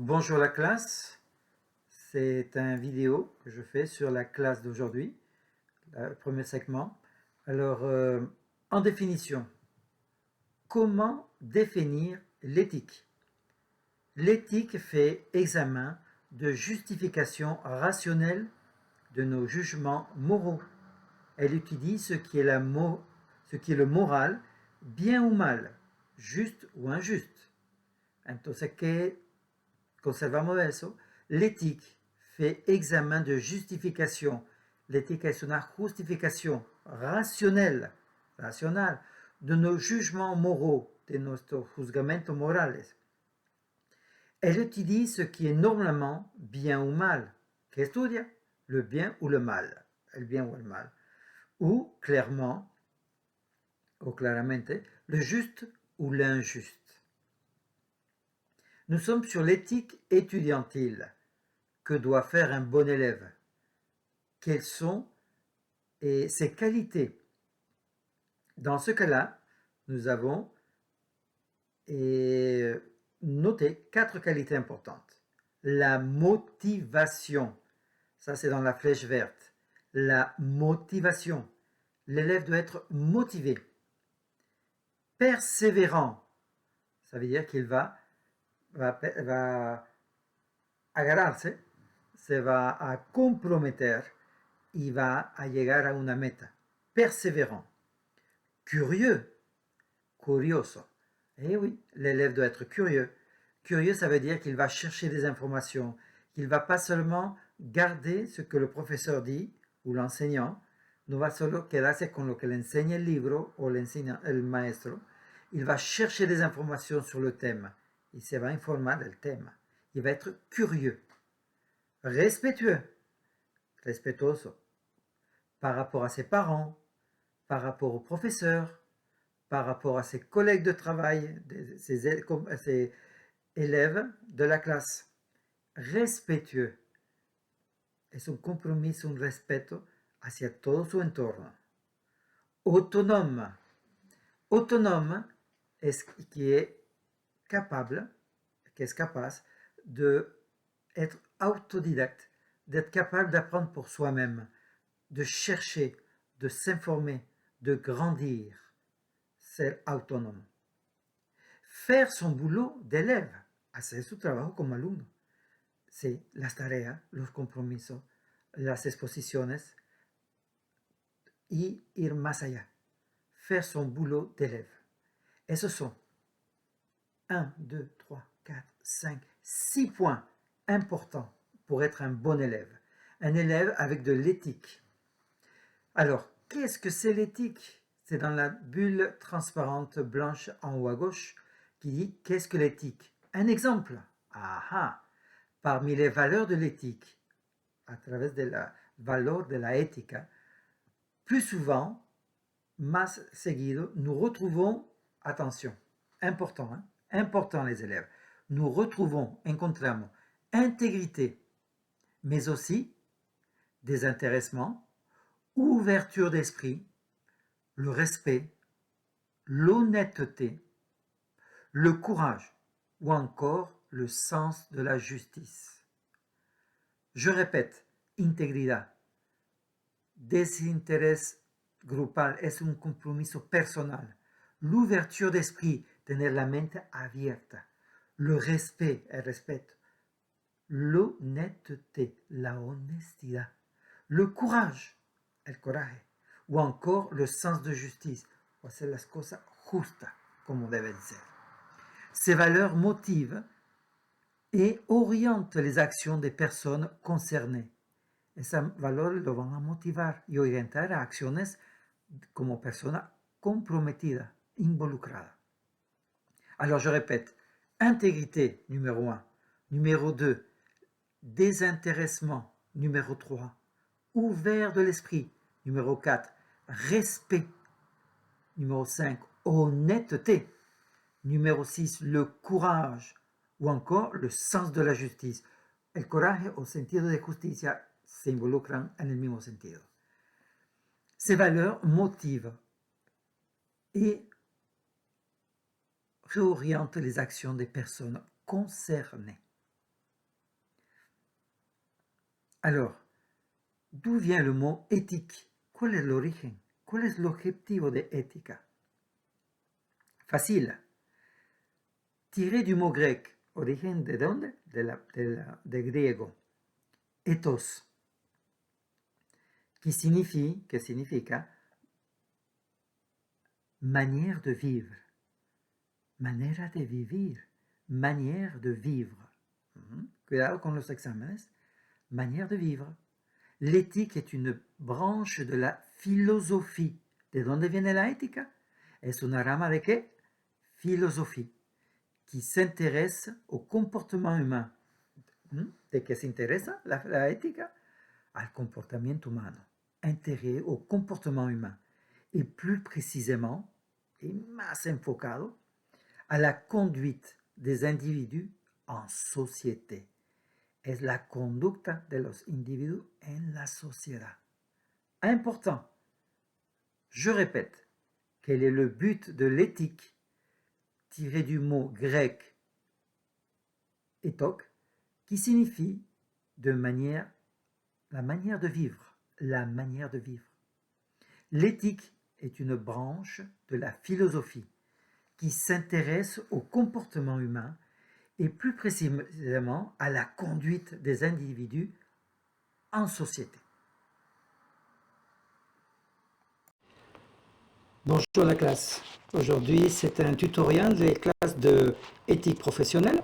Bonjour la classe, c'est un vidéo que je fais sur la classe d'aujourd'hui, le premier segment. Alors, en définition, comment définir l'éthique? L'éthique fait examen de justification rationnelle de nos jugements moraux. Elle étudie ce qui est le moral, bien ou mal, juste ou injuste. Entonces, ¿qué conservamos eso? L'éthique fait examen de justification. L'éthique es una justificación racional de nos jugements moraux, de nuestros juzgamientos morales. Elle étudie ce qui est normalement bien ou mal. Que estudia? Le bien ou le mal. El bien ou el mal. Ou clairement, ou claramente, le juste ou l'injuste. Nous sommes sur l'éthique étudiantile. Que doit faire un bon élève? Quelles sont ses qualités? Dans ce cas-là, nous avons noté 4 qualités importantes. La motivation, ça c'est dans la flèche verte. La motivation, l'élève doit être motivé. Persévérant, ça veut dire qu'il va agarrarse, se va a comprometer y va a llegar a una meta. Persévérant. Curieux. Curioso. Eh oui, l'élève doit être curieux. Curieux, ça veut dire qu'il va chercher des informations, qu'il ne va pas seulement garder ce que le professeur dit ou l'enseignant, no va solo quedarse con lo que le enseña el libro o le enseña el maestro. Il va chercher des informations sur le thème. Il se va informar del tema. Il va être curieux. Respectueux. Respetuoso. Par rapport à ses parents, par rapport au professeur, par rapport à ses collègues de travail, ses élèves de la clase. Respetueux. Es un compromiso, un respeto hacia todo su entorno. Autonome. Autonome es qui est capable, qui est capaz d'être autodidacte, d'être capable d'apprendre pour soi-même, de chercher, de s'informer, de grandir. Ser autónomo. Faire son boulot d'élève, hacer su trabajo como alumno. Sí, las tareas, los compromisos, las exposiciones y ir más allá. Faire son boulot d'élève. Esos son 1, 2, 3, 4, 5, 6 points importants pour être un bon élève. Un élève avec de l'éthique. Alors, qu'est-ce que c'est l'éthique? C'est dans la bulle transparente blanche en haut à gauche qui dit « Qu'est-ce que l'éthique ?» Un exemple. Ah, parmi les valeurs de l'éthique, à travers de la valeur de la ética, plus souvent, más seguido, nous retrouvons, attention, important, hein, important les élèves, nous retrouvons, encontramos, intégrité, mais aussi désintéressement, ouverture d'esprit, le respect, l'honnêteté, le courage ou encore le sens de la justice. Je répète, integridad, desinterés grupal es un compromiso personal, l'ouverture d'esprit, tener la mente abierta, le respect, el respeto, l'honnêteté, la honestidad, le courage, el coraje, ou encore le sens de justice, o hacer las cosas justas, como deben ser. Ces valeurs motivent et orientent les actions des personnes concernées. Esos valores lo van a motivar y orientar a acciones como persona comprometida, involucrada. Alors je répète, intégrité numéro 1, numéro 2, désintéressement numéro 3, ouvert de l'esprit numéro 4, respect numéro 5, honnêteté numéro 6, le courage ou encore le sens de la justice. El coraje o sentido de justicia se involucran en el mismo sentido. Ces valeurs motivent et réorientent les actions des personnes concernées. Alors, d'où vient le mot éthique? ¿Cuál es el origen? ¿Cuál es el objetivo de ética? Facile. Tiré du mot grec. ¿Origen de dónde? De griego. Ethos. Que significa manière de vivre. Manera de vivir. Manière de vivre. Cuidado con los exámenes. Manière de vivre. L'éthique est une branche de la philosophie. ¿De dónde viene la ética? Es una rama de qué? Philosophie, qui s'intéresse au comportement humain. ¿De qué se interesa la ética? Al comportamiento humano. Intérêt au comportement humain. Et plus précisément, et más enfocado, a la conduite des individus en société. Es la conducta de los individus en la sociedad. Important. Je répète, quel est le but de l'éthique tiré du mot grec éthos, qui signifie la manière de vivre, la manière de vivre. L'éthique est une branche de la philosophie qui s'intéresse au comportement humain et plus précisément à la conduite des individus en société. Bonjour la classe. Aujourd'hui, c'est un tutoriel des classes de éthique professionnelle.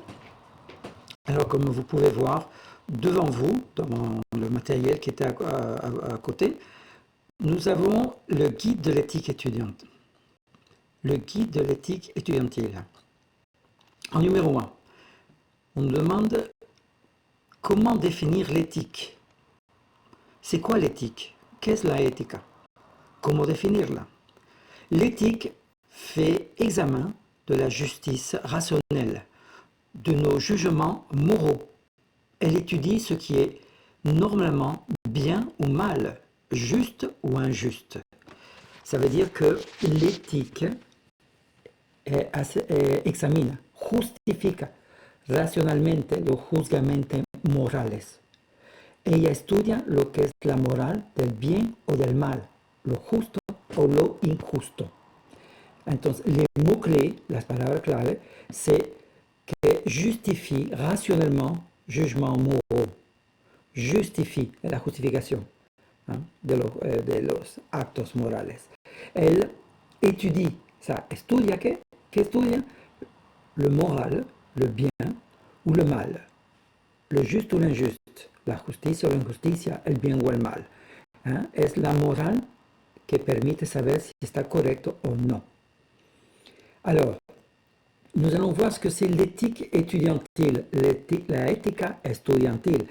Alors, comme vous pouvez voir devant vous, dans le matériel qui était à côté, nous avons le guide de l'éthique étudiante. Le guide de l'éthique étudiantile. En numéro 1, on nous demande comment définir l'éthique. C'est quoi l'éthique? Qu'est-ce la ética? Comment définirla? L'éthique fait examen de la justice rationnelle, de nos jugements moraux. Elle étudie ce qui est normalement bien ou mal, juste ou injuste. Ça veut dire que l'éthique examina, justifica racionalmente los juzgamientos morales. Ella estudia lo que es la moral del bien o del mal, lo justo o lo injusto. Entonces, les mots-clés, las palabras clave, c'est que justifie rationnellement jugement moraux. Justifie la justificación de los actos morales. Elle étudie, ça, estudia ¿qué? ¿Qué estudia? Le moral, le bien ou le mal. Le juste ou l'injuste. La justicia o la injusticia, el bien o el mal. Es la moral que permite saber si está correcto o no. Alors, nous allons voir ce que c'est l'éthique étudiantile, la ética estudiantil,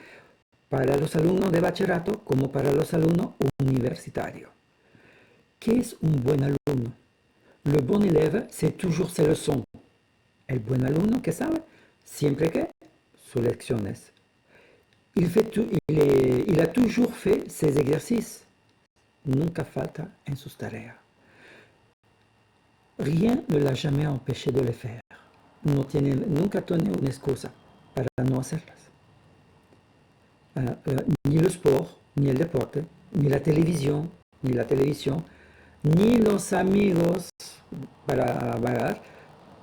para los alumnos de bachillerato como para los alumnos universitarios. ¿Qué es un buen alumno? Le bon élève, c'est toujours ses leçons. El buen alumno, ¿qué sabe? Siempre que sus lecciones. Il a toujours fait ses exercices. Nunca falta en sus tareas. Rien ne l'a jamais empêché de le faire. Nunca tiene una excusa para no hacerlas. Ni le sport, ni el deporte, ni la televisión, ni los amigos para vagar,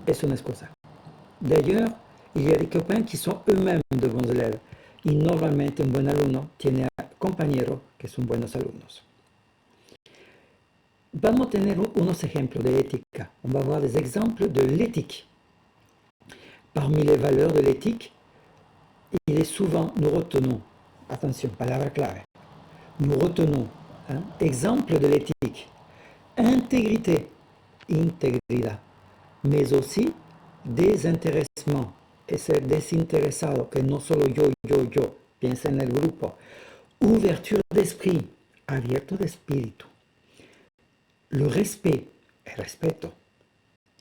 es una excusa. D'ailleurs, il y a des copains qui sont eux-mêmes de bons élèves. Y normalmente un buen alumno tiene compañeros que son buenos alumnos. Vamos a tener unos ejemplos de ética. On va voir des exemples de l'éthique. Parmi les valeurs de l'éthique, il est souvent, nous retenons, attention, palabra clave, nous retenons, exemple de l'éthique, intégrité, integridad, mais aussi désintéressement, et ser desinteresado, que no solo yo, piensa en el grupo, ouverture d'esprit, abierto de espíritu, le respect, el respeto,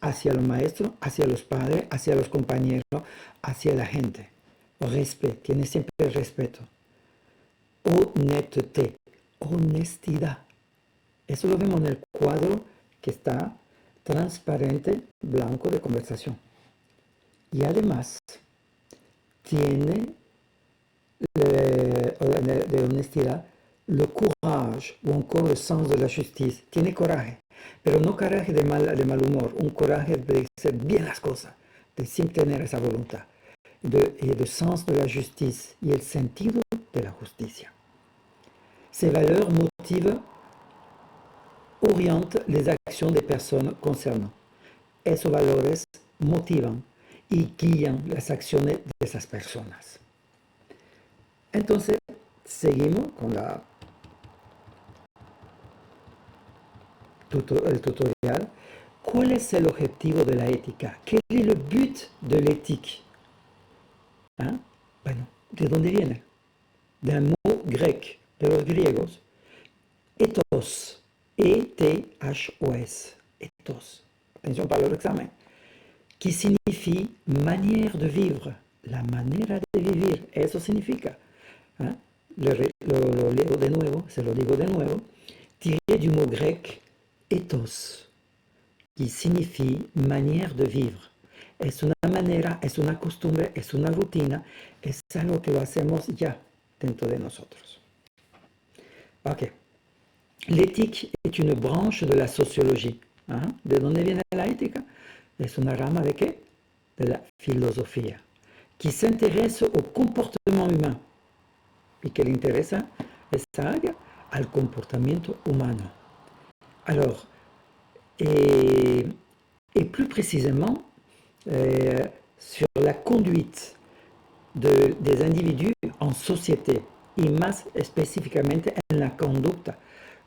hacia los maestros, hacia los padres, hacia los compañeros, hacia la gente. Respeto, tiene siempre el respeto. Honnêteté, honestidad. Eso lo vemos en el cuadro que está transparente, blanco de conversación. Y además tiene de honestidad, le courage o encore le sens de la justice. Tiene coraje, pero no coraje de mal humor, un coraje de hacer bien las cosas, de siempre tener esa voluntad, y el sens de la justice y el sentido de la justicia. Ces valeurs motivent, orientent les actions des personnes concernées. Esos valores motivan y guían las acciones de esas personas. Entonces, seguimos con el tutorial. ¿Cuál es el objetivo de la ética? ¿Quel est le but de l'éthique? ¿Ah? Bueno, ¿de dónde viene? D'un mot grec, de los griegos, ethos, E-T-H-O-S, ethos, atención para el examen, qui signifie manière de vivre, la manera de vivir, eso significa. ¿Ah? Lo leo de nuevo, se lo digo de nuevo, tiré du mot grec ethos, qui signifie manière de vivre. Es una manera, es una costumbre, es una rutina, es algo que lo hacemos ya dentro de nosotros. Ok. L'éthique est une branche de la sociologie. ¿Ah? ¿De dónde viene la ética? Es una rama de qué? De la filosofía, qui s'intéresse au comportement humain y que le interesa esa área al comportamiento humano. Alors, et plus précisément, sur la conduite des individus en société y más específicamente en la conducta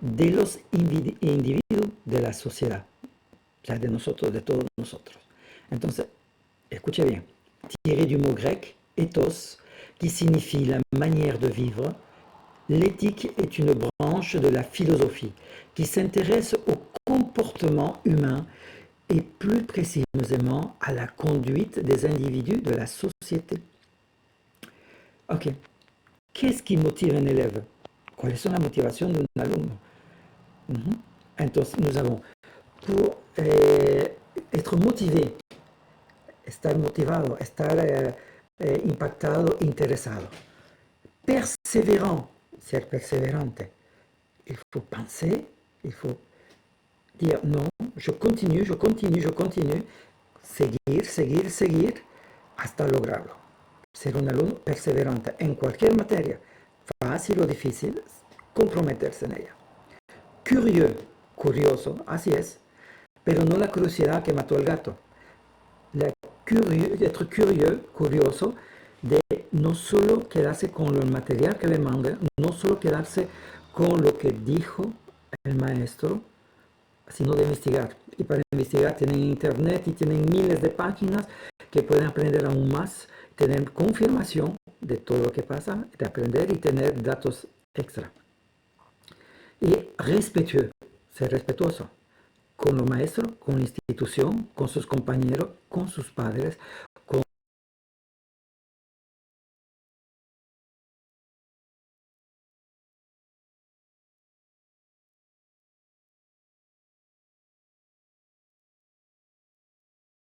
de los individuos de la sociedad, o sea, de nosotros, de todos nosotros. Entonces, escuche bien, tiré du mot grec ethos, qui signifie la manière de vivre. L'éthique est une branche de la philosophie qui s'intéresse au comportement humain et plus précisément à la conduite des individus de la société. Ok. Qu'est-ce qui motive un élève? ¿Cuáles son las motivaciones de un alumno? Entonces, nous avons pour être motivé, estar motivado, estar impactado, interesado. Persévérant, ser persévérante. Il faut penser, il faut dire non, je continue, je continue, je continue, seguir, seguir, seguir hasta lograrlo. Ser un alumno perseverante en cualquier materia, fácil o difícil, comprometerse en ella. Curieux, curioso, así es, pero no la curiosidad que mató al gato. Être curieux, curioso, de no solo quedarse con el material que le manda, no solo quedarse con lo que dijo el maestro, sino de investigar. Y para investigar tienen internet y tienen miles de páginas que pueden aprender aún más, tener confirmación de todo lo que pasa, de aprender y tener datos extra. Y respetueux, ser respetuoso con los maestros, con la institución, con sus compañeros, con sus padres,